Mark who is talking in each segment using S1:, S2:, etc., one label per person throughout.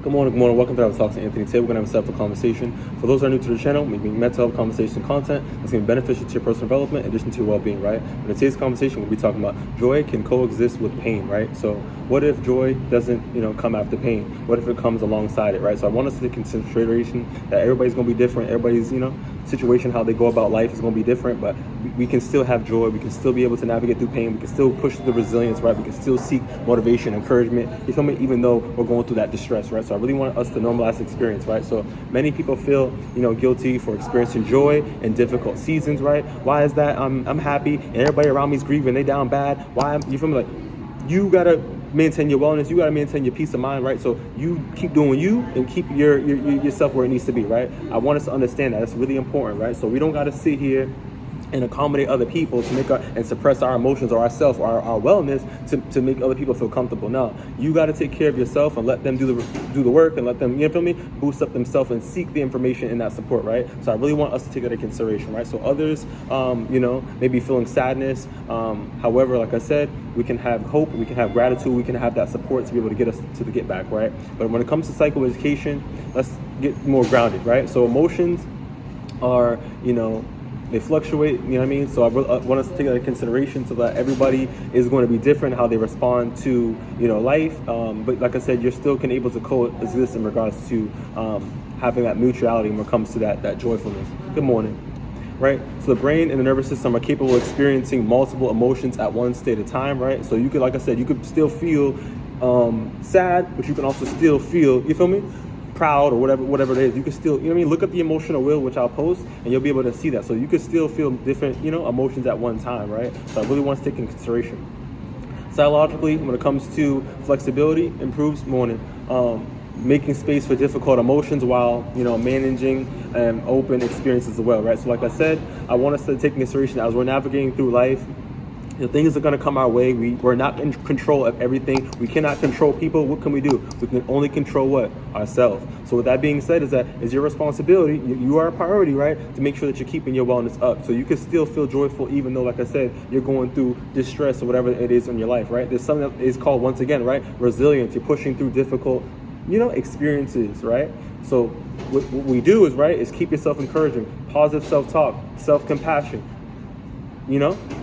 S1: Good morning. Welcome to our Talks to Anthony. Today we're going to have a separate conversation. For those who are new to the channel, making mental health conversation content that's going to be beneficial to your personal development in addition to your well-being, right? In today's conversation, we'll be talking about joy can coexist with pain, right? So what if joy doesn't, come after pain? What if it comes alongside it, right? So I want us to take into consideration that everybody's going to be different. Everybody's, situation, how they go about life is going to be different, but we can still have joy. We can still be able to navigate through pain. We can still push through the resilience, right? We can still seek motivation, encouragement, you feel me? Even though we're going through that distress, right? So I really want us to normalize the experience, right? So many people feel, guilty for experiencing joy in difficult seasons, right? Why is that? I'm happy and everybody around me is grieving. They down bad. You feel me? Like, you gotta maintain your wellness. You gotta maintain your peace of mind, right? So you keep doing you and keep yourself where it needs to be, right? I want us to understand that. That's really important, right? So we don't gotta sit here and accommodate other people to make and suppress our emotions or ourselves or our wellness to make other people feel comfortable. No, you got to take care of yourself and let them do the work and let them, boost up themselves and seek the information and that support, right? So I really want us to take that into consideration, right? So others, maybe feeling sadness. However, like I said, we can have hope, we can have gratitude, we can have that support to be able to get us to the get back, right? But when it comes to psychoeducation, let's get more grounded, right? So emotions are, they fluctuate, So I want us to take that into consideration so that everybody is going to be different, how they respond to, life. But like I said, you're still able to coexist in regards to having that mutuality when it comes to that joyfulness. Good morning. Right? So the brain and the nervous system are capable of experiencing multiple emotions at one state of time, right? So you could, like I said, you could still feel sad, but you can also still feel, you feel me? Proud or whatever it is. You can still, look up the emotional wheel, which I'll post, and you'll be able to see that. So you can still feel different, emotions at one time, right? So I really want to take into consideration. Psychologically, when it comes to flexibility, improves making space for difficult emotions while, managing open experiences as well, right? So like I said, I want us to take into consideration as we're navigating through life, the things are going to come our way. We're not in control of everything. We cannot control people. What can we do? We can only control what? Ourselves. So with that being said, is your responsibility. You are a priority, right? To make sure that you're keeping your wellness up. So you can still feel joyful even though, like I said, you're going through distress or whatever it is in your life, right? There's something that is called, once again, right? Resilience. You're pushing through difficult, experiences, right? So what we do is keep yourself encouraging, positive self-talk, self-compassion,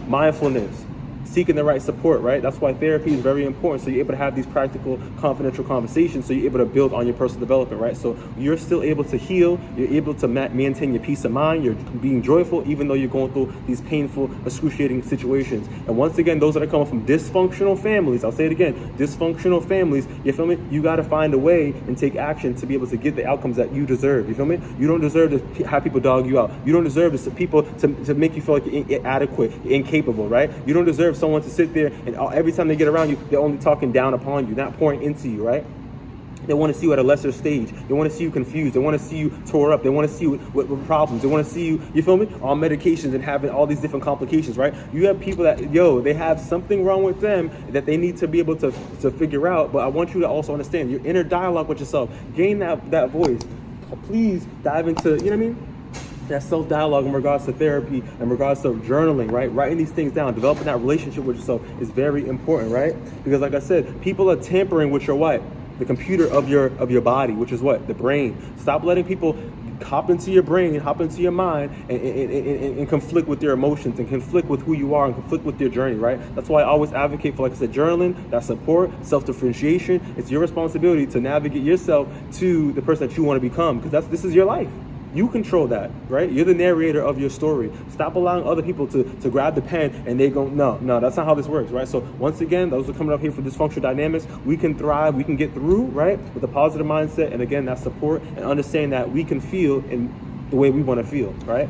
S1: mindfulness, seeking the right support, right? That's why therapy is very important. So you're able to have these practical, confidential conversations. So you're able to build on your personal development, right? So you're still able to heal. You're able to maintain your peace of mind. You're being joyful, even though you're going through these painful, excruciating situations. And once again, those that are coming from dysfunctional families, I'll say it again, dysfunctional families, you feel me? You got to find a way and take action to be able to get the outcomes that you deserve. You feel me? You don't deserve to have people dog you out. You don't deserve people to make you feel like you're inadequate, you're incapable, right? You don't deserve someone to sit there and every time they get around you, they're only talking down upon you, not pouring into you, right? They want to see you at a lesser stage. They want to see you confused. They want to see you tore up. They want to see you with problems. They want to see you feel me, on medications and having all these different complications, right? You have people that, they have something wrong with them that they need to be able to figure out. But I want you to also understand your inner dialogue with yourself. Gain that voice. Please dive into, that self-dialogue in regards to therapy, in regards to journaling, right? Writing these things down, developing that relationship with yourself is very important, right? Because like I said, people are tampering with your what? The computer of your body, which is what? The brain. Stop letting people hop into your brain and hop into your mind and conflict with your emotions and conflict with who you are and conflict with your journey, right? That's why I always advocate for, like I said, journaling, that support, self-differentiation. It's your responsibility to navigate yourself to the person that you want to become, because this is your life. You control that, right? You're the narrator of your story. Stop allowing other people to grab the pen and they go, no, that's not how this works, right? So once again, those are coming up here for dysfunctional dynamics. We can thrive, we can get through, right? With a positive mindset, and again, that support and understand that we can feel in the way we want to feel, right?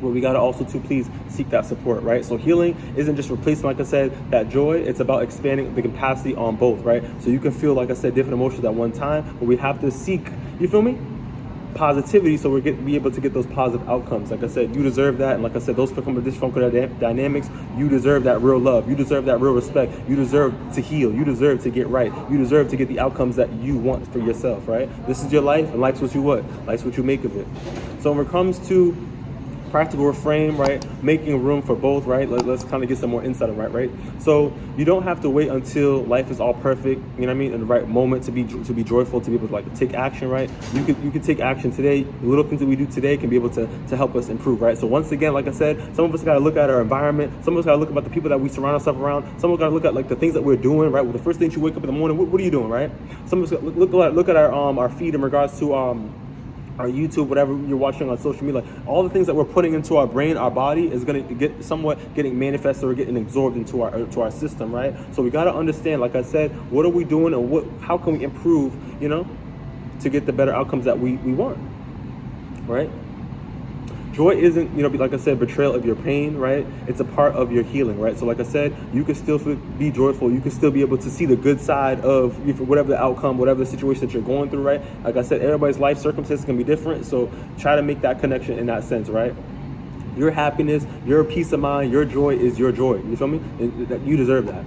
S1: But we got to also please seek that support, right? So healing isn't just replacing, like I said, that joy. It's about expanding the capacity on both, right? So you can feel, like I said, different emotions at one time, but we have to seek, you feel me? Positivity, so be able to get those positive outcomes. Like I said, you deserve that, and like I said, those come with dysfunctional dynamics. You deserve that real love. You deserve that real respect. You deserve to heal. You deserve to get right. You deserve to get the outcomes that you want for yourself, right? This is your life, and life's what you what? Life's what you make of it. So when it comes to practical reframe, right? Making room for both, right? Let's kind of get some more insight on, right? So you don't have to wait until life is all perfect, you know what I mean, in the right moment to be joyful, to be able to like take action, right? You could take action today. The little things that we do today can be able to help us improve, right? So once again, like I said, some of us got to look at our environment. Some of us got to look about the people that we surround ourselves around. Some of us got to look at like the things that we're doing, right? Well, the first thing you wake up in the morning, what are you doing, right? Some of us look at our feed in regards to our YouTube, whatever you're watching on social media, like all the things that we're putting into our brain, our body is going to get somewhat getting manifested or getting absorbed into our system, right? So we got to understand, like I said, what are we doing and how can we improve, you know, to get the better outcomes that we want, right? Joy isn't, you know, like I said, betrayal of your pain, right? It's a part of your healing, right? So like I said, you can still be joyful. You can still be able to see the good side of whatever the outcome, whatever the situation that you're going through, right? Like I said, everybody's life circumstances can be different. So try to make that connection in that sense, right? Your happiness, your peace of mind, your joy is your joy. You feel me? You deserve that.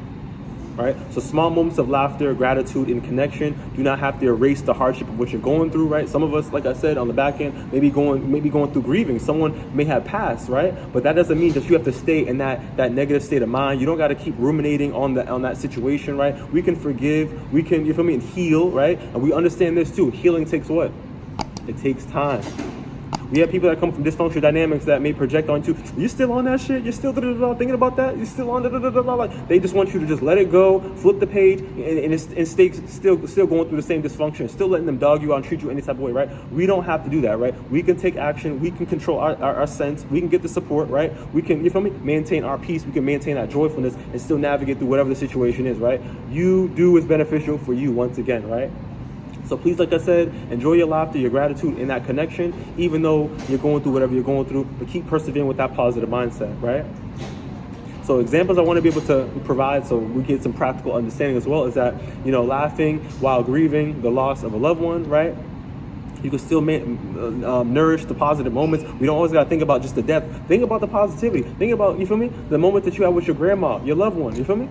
S1: Right? So small moments of laughter, gratitude, and connection do not have to erase the hardship of what you're going through, right? Some of us, like I said, on the back end, maybe going through grieving. Someone may have passed, right? But that doesn't mean that you have to stay in that negative state of mind. You don't got to keep ruminating on that situation, right? We can forgive, we can, you feel me, and heal, right? And we understand this too. Healing takes what? It takes time. We have people that come from dysfunctional dynamics that may project onto you. You're still on that shit. You're still thinking about that. You're still on like they just want you to just let it go, flip the page, and stay still going through the same dysfunction, still letting them dog you out and treat you any type of way, right? We don't have to do that, right? We can take action. We can control our sense. We can get the support, right? We can, you feel me, maintain our peace. We can maintain that joyfulness and still navigate through whatever the situation is, right? You do is beneficial for you once again, right? So please, like I said, enjoy your laughter, your gratitude, and that connection, even though you're going through whatever you're going through, but keep persevering with that positive mindset, right? So examples I want to be able to provide so we get some practical understanding as well is that, you know, laughing while grieving the loss of a loved one, right? You can still nourish the positive moments. We don't always got to think about just the death. Think about the positivity. Think about, you feel me, the moment that you had with your grandma, your loved one, you feel me?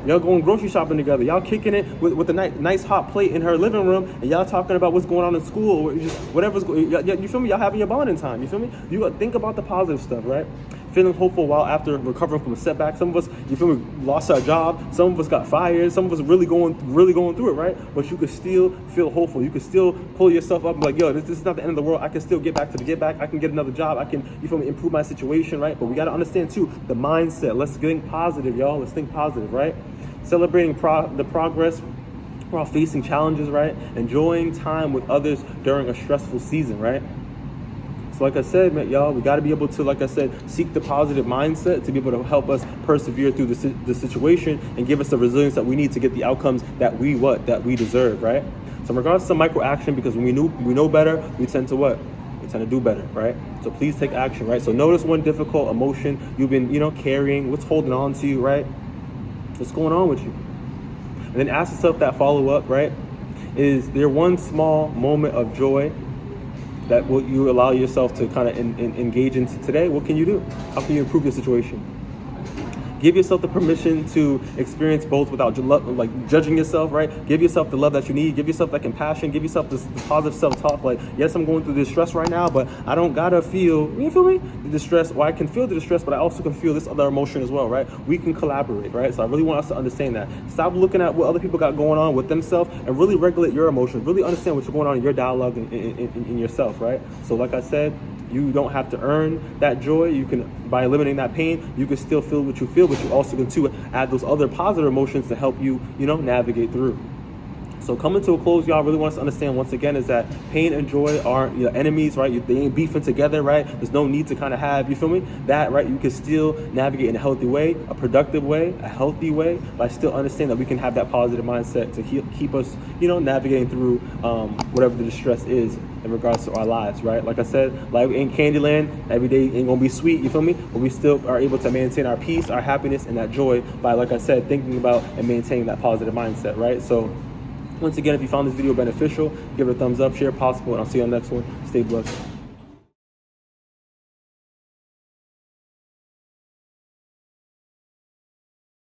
S1: Y'all going grocery shopping together. Y'all kicking it with a nice hot plate in her living room, and y'all talking about what's going on in school or just whatever's going. You feel me? Y'all having your bonding time. You feel me? You got to think about the positive stuff, right? Feeling hopeful while after recovering from a setback. Some of us, you feel me, lost our job. Some of us got fired. Some of us really going through it, right? But you could still feel hopeful. You could still pull yourself up and be like, yo, this is not the end of the world. I can still get back to the get back. I can get another job. I can, you feel me, improve my situation, right? But we got to understand too the mindset. Let's think positive, y'all. Let's think positive, right? Celebrating the progress while facing challenges, right? Enjoying time with others during a stressful season, right? So like I said, man, y'all, we got to be able to, like I said, seek the positive mindset to be able to help us persevere through the situation and give us the resilience that we need to get the outcomes that we deserve, right? So in regards to micro action, because when we know better, we tend to what? We tend to do better, right? So please take action, right? So notice one difficult emotion you've been, carrying, what's holding on to you, right? What's going on with you? And then ask yourself that follow-up, right? Is there one small moment of joy that will you allow yourself to kind of engage into today? What can you do? How can you improve your situation? Give yourself the permission to experience both without like judging yourself, right? Give yourself the love that you need. Give yourself that compassion. Give yourself this positive self-talk. Like, yes, I'm going through this stress right now, but I don't gotta feel, you feel me? The distress. Well, I can feel the distress, but I also can feel this other emotion as well, right? We can collaborate, right? So I really want us to understand that. Stop looking at what other people got going on with themselves and really regulate your emotions. Really understand what's going on in your dialogue in yourself, right? So like I said, you don't have to earn that joy. You can, by eliminating that pain, you can still feel what you feel, but you also can too add those other positive emotions to help you, navigate through. So coming to a close, y'all, really want us to understand once again is that pain and joy aren't enemies, right? They ain't beefing together, right? There's no need to kind of have, you feel me? That, right? You can still navigate in a healthy way, a productive way, a healthy way, but I still understand that we can have that positive mindset to keep us, navigating through whatever the distress is in regards to our lives, right? Like I said, life ain't Candyland. Every day ain't gonna be sweet, you feel me? But we still are able to maintain our peace, our happiness, and that joy by, like I said, thinking about and maintaining that positive mindset, right? So once again, if you found this video beneficial, give it a thumbs up, share if possible, and I'll see you on the next one. Stay blessed.